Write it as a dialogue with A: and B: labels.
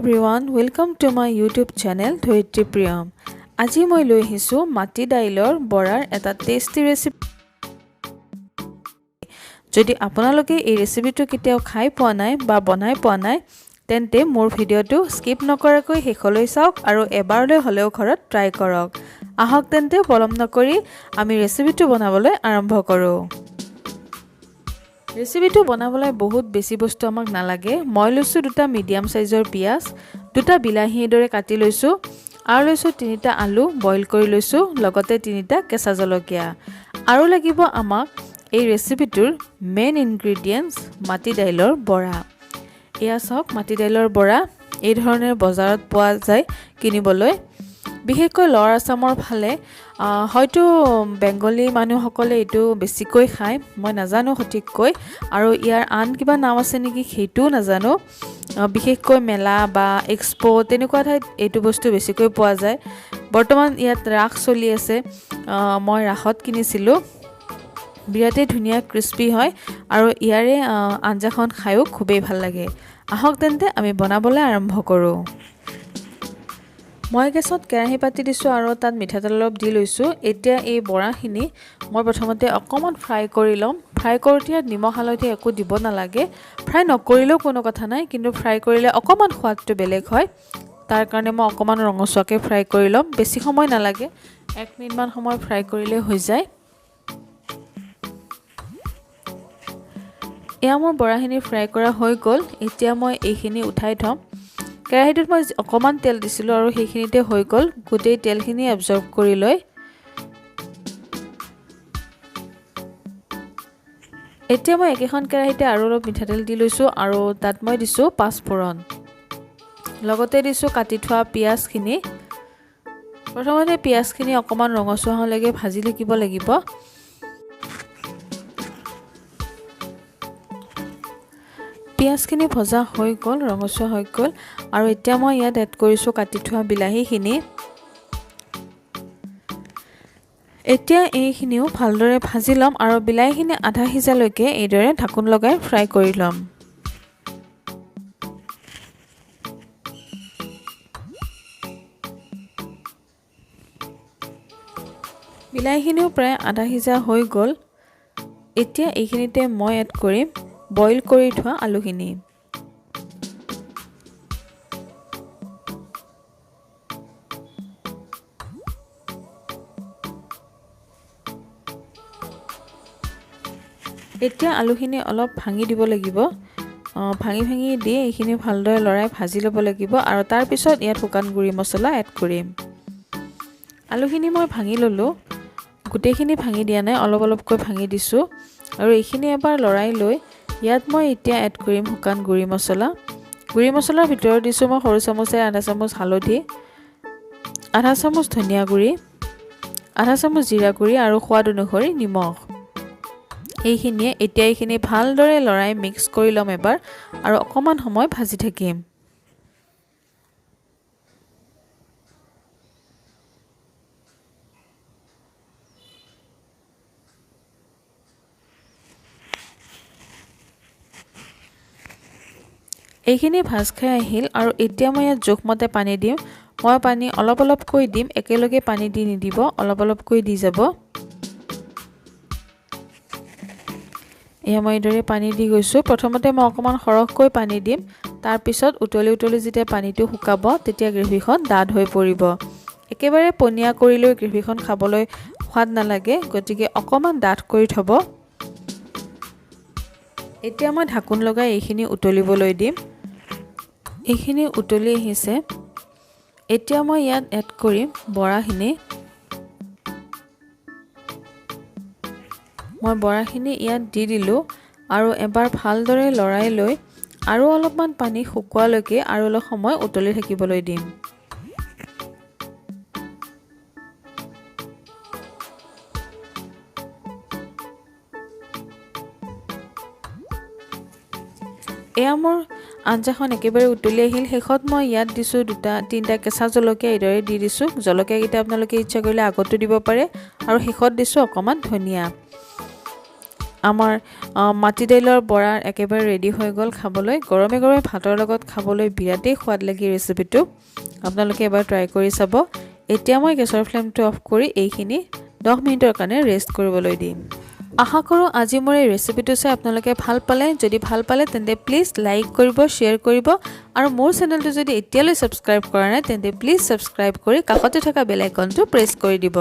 A: everyone, welcome to my YouTube channel Dhoyitri Priyam. আজি মই লৈ আহিছো মাটি দাইলৰ বৰাৰ এটা টেস্টি ৰেচিপি। যদি আপোনালোকে এই ৰেচিপিটো কেতিয়াও খাই পোৱা নাই বা বনাই পোৱা নাই তেন্তে মোৰ ভিডিঅটো স্কিপ নকৰাকৈ শেষলৈ চাওক আৰু এবাৰলৈ হলেও ঘৰত ট্ৰাই কৰক। আহক তেন্তে পলম নকৰি আমি ৰেচিপিটো বনাবলৈ আৰম্ভ কৰো। ৰেচিপিটো বনাবলৈ বহুত বেছি বস্তু আমাক নালাগে। মই লৈছো দুটা মিডিয়াম সাইজৰ পিয়াজ, দুটা বিলাহীৰ দৰে কাটি লৈছো আৰু লৈছো তিনিটা আলু বইল কৰি লৈছো, লগতে তিনিটা কেঁচা জলকীয়া। আৰু লাগিব আমাক এই ৰেচিপিটোৰ মেইন ইনগ্ৰেডিয়েন্টস মাটি দাইলৰ বৰা। এয়া চাওক মাটি দাইলৰ বৰা এই ধৰণে বজাৰত পোৱা যায় কিনিবলৈ। বিশেষকৈ লৱাৰ আসামৰ ফালে হয়তো বেংগলী মানুহসকলে এটো বেছিকৈ খায়, মই নাজানো সঠিককৈ আৰু ইয়াৰ আন কিবা নাম আছে নেকি সেইটো নাজানো। বিশেষকৈ মেলা বা এক্সপো তেনেকুৱা ঠাইত এইটো বস্তু বেছিকৈ পোৱা যায়। বৰ্তমান ইয়াত ৰাস চলি আছে, মই ৰাসত কিনিছিলো। বিৰাটেই ধুনীয়া ক্ৰিস্পি হয় আৰু ইয়াৰে আঞ্জাখন খায়ও খুবেই ভাল লাগে। আহক তেন্তে আমি বনাবলৈ আৰম্ভ কৰো। মই গেছত কেৰাহী পাতি দিছো আৰু তাত মিঠাতেল অলপ দি লৈছো। এতিয়া এই বৰাখিনি মই প্ৰথমতে অকমান ফ্ৰাই কৰি লম। ফ্ৰাই কৰোতে নিমখ হালধি একো দিব নালাগে। ফ্ৰাই নকৰিলেও কোনো কথা নাই, কিন্তু ফ্ৰাই কৰিলে অকমান সোৱাদটো বেলেগ হয়। তাৰ কাৰণে মই অকমান ৰঙচুৱাকৈ ফ্ৰাই কৰি লম। বেছি সময় নালাগে, 1 মিনিট মান সময় ফ্ৰাই কৰিলে হৈ যায়। এয়া মোৰ বৰাখিনি ফ্ৰাই কৰা হৈ গ'ল। এতিয়া মই এইখিনি উঠাই থম। কেৰাহীটোত মই অকমান তেল দিছিলো আৰু সেইখিনিতে হৈ গ'ল। গোটেই তেলখিনি এবজৰ্ব কৰি লৈ এতিয়া মই একেখন কেৰাহীতে আৰু অলপ মিঠাতেল দি লৈছো আৰু তাত মই দিছো পাঁচফোৰণ, লগতে দিছো কাটি থোৱা পিয়াজখিনি। প্ৰথমতে পিয়াজখিনি অকমান ৰঙচুৱা হ'লেগে ভাজি লিকিব লাগিব। পিয়াজখিনি ভজা হৈ গ'ল, ৰঙচুৱা হৈ গ'ল আৰু এতিয়া মই ইয়াত এড কৰিছো কাটি থোৱা বিলাহীখিনি। এতিয়া এইখিনিও ভালদৰে ভাজি লম আৰু বিলাহীখিনি আধা সিজালৈকে এইদৰে ঢাকন লগাই ফ্ৰাই কৰি লম। বিলাহীখিনিও প্ৰায় আধা সিজা হৈ গ'ল। এতিয়া এইখিনিতে মই এড কৰিম বইল কৰি থোৱা আলুখিনি। এতিয়া আলুখিনি অলপ ভাঙি দিব লাগিব। ভাঙি দি এইখিনি ভালদৰে লৰাই ভাজি ল'ব লাগিব আৰু তাৰ পিছত ইয়াত শুকান গুড়ি মছলা এড কৰিম। আলুখিনি মই ভাঙি ল'লো, গোটেইখিনি ভাঙি দিয়া নাই, অলপ অলপকৈ ভাঙি দিছো আৰু এইখিনি এবাৰ লৰাই লৈ ইয়াত মই এতিয়া এড কৰিম শুকান গুড়ি মছলা। গুড়ি মছলাৰ ভিতৰত দিছো মই সৰু চামুচে আধা চামুচ হালধি, আধা চামুচ ধনিয়া গুড়ি, আধা চামুচ জিৰা গুড়ি আৰু সোৱাদ অনুসৰি নিমখ। এইখিনি ভালদৰে লৰাই মিক্স কৰি ল'ম এবাৰ আৰু অকমান সময় ভাজি থাকিম। এইখিনি ভাজ খাই আহিল আৰু এতিয়া মই ইয়াত জোখমতে পানী দিম। মই পানী অলপ অলপকৈ দিম, একেলগে পানী দি নিদিব, অলপ অলপকৈ দি যাব। এয়া মই এইদৰে পানী দি গৈছো। প্ৰথমতে মই অকমান সৰহকৈ পানী দিম, তাৰ পিছত উতলি যেতিয়া পানীটো শুকাব তেতিয়া গ্ৰেভিখন ডাঠ হৈ পৰিব। একেবাৰে পনীয়া কৰি লৈ গ্ৰেভিখন খাবলৈ সোৱাদ নালাগে, গতিকে অকমান ডাঠ কৰি থব। এতিয়া মই ঢাকন লগাই এইখিনি উতলিবলৈ দিম। এইখিনি উতলি আহিছে। এতিয়া মই ইয়াত এড কৰিম বৰাখিনি। মই বৰাখিনি ইয়াত দি দিলো আৰু এবাৰ ভালদৰে লৰাই লৈ আৰু অলপমান পানী শুকোৱালৈকে আৰু অলপ সময় উতলি থাকিবলৈ দিম। এয়া মোৰ আঞ্জাখন একেবাৰে উতলি আহিল। শেষত মই ইয়াত দিছো তিনিটা কেঁচা জলকীয়া এইদৰে দি দিছো। জলকীয়াকেইটা আপোনালোকে ইচ্ছা কৰিলে আগতো দিব পাৰে আৰু শেষত দিছো অকমান ধনিয়া। আমাৰ মাটি দাইলৰ বৰা একেবাৰে ৰেডি হৈ গ'ল খাবলৈ গৰমে গৰমে ভাতৰ লগত খাবলৈ বিৰাটেই সোৱাদ লাগি ৰেচিপিটো আপোনালোকে এবাৰ ট্ৰাই কৰি চাব এতিয়া মই গেছৰ ফ্লেমটো অফ কৰি এইখিনি 10 মিনিটৰ কাৰণে ৰেষ্ট কৰিবলৈ দিম আশা কৰোঁ আজি মোৰ এই ৰেচিপিটো চাই আপোনালোকে ভাল পালে যদি ভাল পালে তেন্তে প্লিজ লাইক কৰিব শ্বেয়াৰ কৰিব আৰু মোৰ চেনেলটো যদি এতিয়ালৈ সাবস্ক্ৰাইব কৰা নাই তেন্তে প্লিজ সাবস্ক্ৰাইব কৰি কাষতে থকা বেল আইকনটো প্ৰেছ কৰি দিব